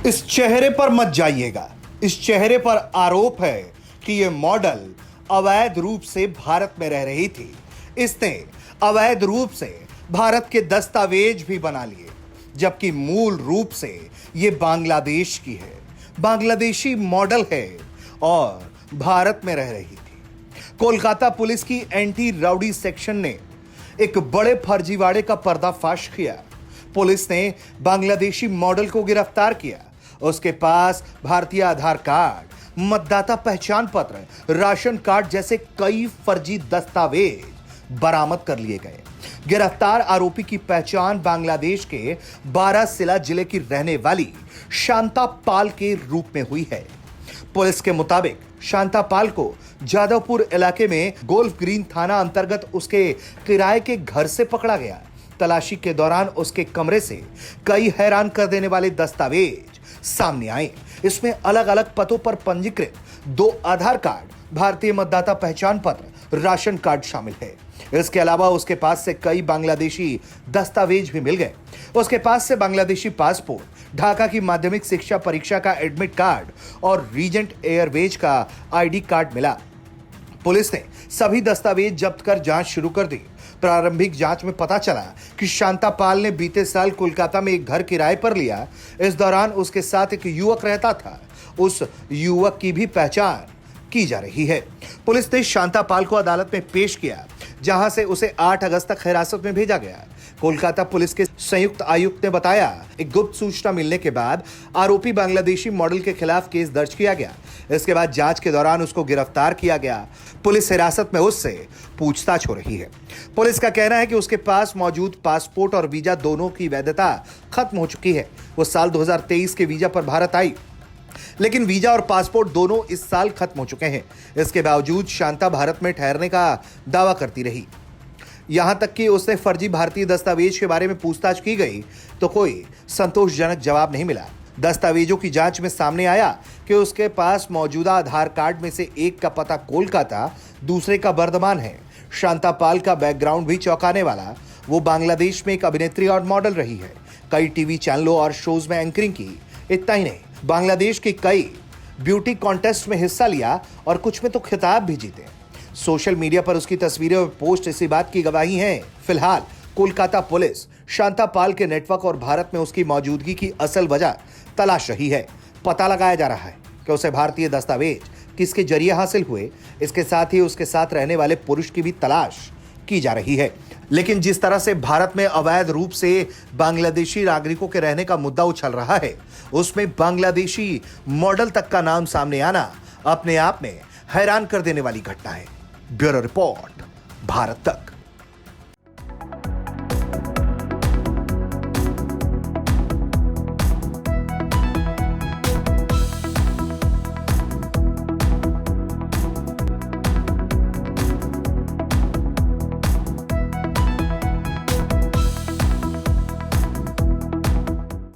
इस चेहरे पर मत जाइएगा। इस चेहरे पर आरोप है कि यह मॉडल अवैध रूप से भारत में रह रही थी। इसने अवैध रूप से भारत के दस्तावेज भी बना लिए, जबकि मूल रूप से यह बांग्लादेश की है, बांग्लादेशी मॉडल है और भारत में रह रही थी। कोलकाता पुलिस की एंटी राउडी सेक्शन ने एक बड़े फर्जीवाड़े का पर्दाफाश किया। पुलिस ने बांग्लादेशी मॉडल को गिरफ्तार किया। उसके पास भारतीय आधार कार्ड, मतदाता पहचान पत्र, राशन कार्ड जैसे कई फर्जी दस्तावेज बरामद कर लिए गए। गिरफ्तार आरोपी की पहचान बांग्लादेश के बारासिला जिले की रहने वाली शांता पाल के रूप में हुई है। पुलिस के मुताबिक शांता पाल को जादवपुर इलाके में गोल्फ ग्रीन थाना अंतर्गत उसके किराए के घर से पकड़ा गया। तलाशी के दौरान उसके कमरे से कई हैरान कर देने वाले दस्तावेज सामने आए। इसमें अलग अलग पतों पर पंजीकृत 2 आधार कार्ड, भारतीय मतदाता पहचान पत्र, राशन कार्ड शामिल है। इसके अलावा उसके पास से कई बांग्लादेशी दस्तावेज भी मिल गए। उसके पास से बांग्लादेशी पासपोर्ट, ढाका की माध्यमिक शिक्षा परीक्षा का एडमिट कार्ड और रीजेंट एयरवेज का आईडी कार्ड मिला। पुलिस ने सभी दस्तावेज जब्त कर जांच शुरू कर दी। प्रारंभिक जांच में पता चला कि शांता पाल ने बीते साल कोलकाता में एक घर किराए पर लिया। इस दौरान उसके साथ एक युवक रहता था। उस युवक की भी पहचान की जा रही है। पुलिस ने शांता पाल को अदालत में पेश किया, जहां से उसे 8 अगस्त तक हिरासत में भेजा गया। कोलकाता पुलिस के संयुक्त आयुक्त ने बताया, एक गुप्त सूचना मिलने के बाद आरोपी बांग्लादेशी मॉडल के खिलाफ केस दर्ज किया गया। इसके बाद जांच के दौरान उसको गिरफ्तार किया गया। पुलिस हिरासत में उससे पूछताछ हो रही है। पुलिस का कहना है कि उसके पास मौजूद पासपोर्ट और वीजा दोनों की वैधता खत्म हो चुकी है। वो साल 2023 के वीजा पर भारत आई, लेकिन वीजा और पासपोर्ट दोनों इस साल खत्म हो चुके हैं। इसके बावजूद शांता भारत में ठहरने का दावा करती रही। यहां तक कि उसने फर्जी भारतीय दस्तावेज के बारे में पूछताछ की गई तो कोई संतोषजनक जवाब नहीं मिला। दस्तावेजों की जांच में सामने आया कि उसके पास मौजूदा आधार कार्ड में से एक का पता कोलकाता, दूसरे का बर्धमान है। शांता पाल का बैकग्राउंड भी चौंकाने वाला। वो बांग्लादेश में एक अभिनेत्री और मॉडल रही है, कई टीवी चैनलों और शोज में एंकरिंग की। इतना ही नहीं, बांग्लादेश के कई ब्यूटी कॉन्टेस्ट में हिस्सा लिया और कुछ में तो खिताब भी जीते। सोशल मीडिया पर उसकी तस्वीरें और पोस्ट इसी बात की गवाही हैं। फिलहाल कोलकाता पुलिस शांता पाल के नेटवर्क और भारत में उसकी मौजूदगी की असल वजह तलाश रही है। पता लगाया जा रहा है कि उसे भारतीय दस्तावेज किसके जरिए हासिल हुए। इसके साथ ही उसके साथ रहने वाले पुरुष की भी तलाश की जा रही है। लेकिन जिस तरह से भारत में अवैध रूप से बांग्लादेशी नागरिकों के रहने का मुद्दा उछल रहा है, उसमें बांग्लादेशी मॉडल तक का नाम सामने आना अपने आप में हैरान कर देने वाली घटना है। ब्यूरो रिपोर्ट, भारत तक।